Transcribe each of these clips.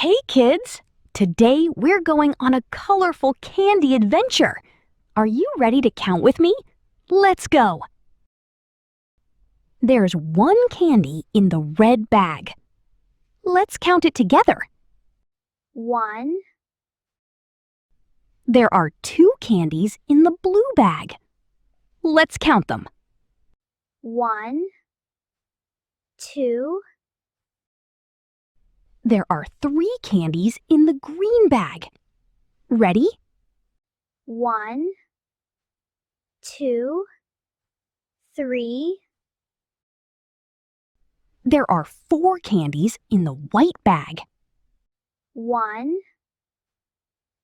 Hey kids! Today we're going on a colorful candy adventure. Are you ready to count with me? Let's go! There's one candy in the red bag. Let's count it together. 1, There are two candies in the blue bag. Let's count them. 1, 2, There are three candies in the green bag. Ready? 1, 2, 3, There are four candies in the white bag. 1,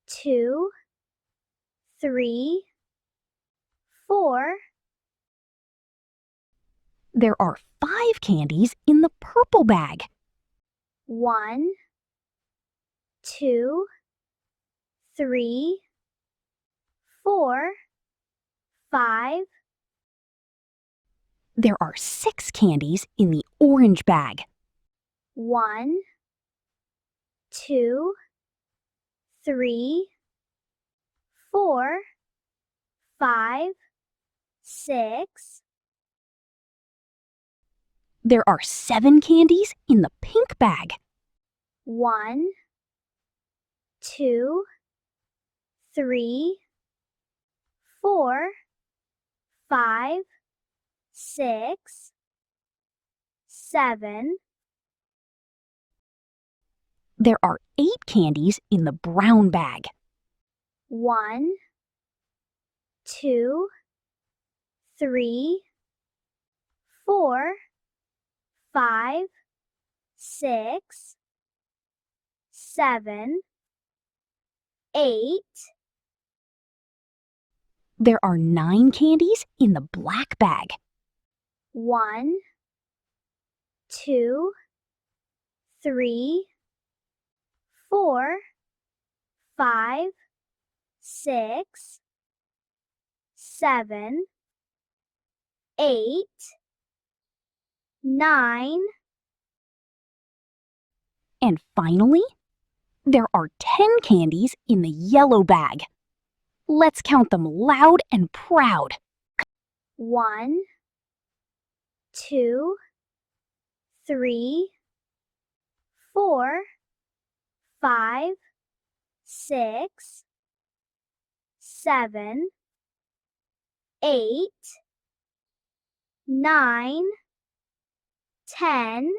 2, 3, 4, There are five candies in the purple bag. 1, 2, 3, 4, 5, There are six candies in the orange bag. 1, 2, 3, 4, 5, 6, There are seven candies in the pink bag. 1, 2, 3, 4, 5, 6, 7, There are eight candies in the brown bag. 1, 2, 3, 4, 5, 6, 7, 8, There are nine candies in the black bag. 1, 2, 3, 4, 5, 6, 7, 8, 9, And finally, there are 10 candies in the yellow bag. Let's count them loud and proud. 1, 2, 3, 4, 5, 6, 7, 8, 9, 10,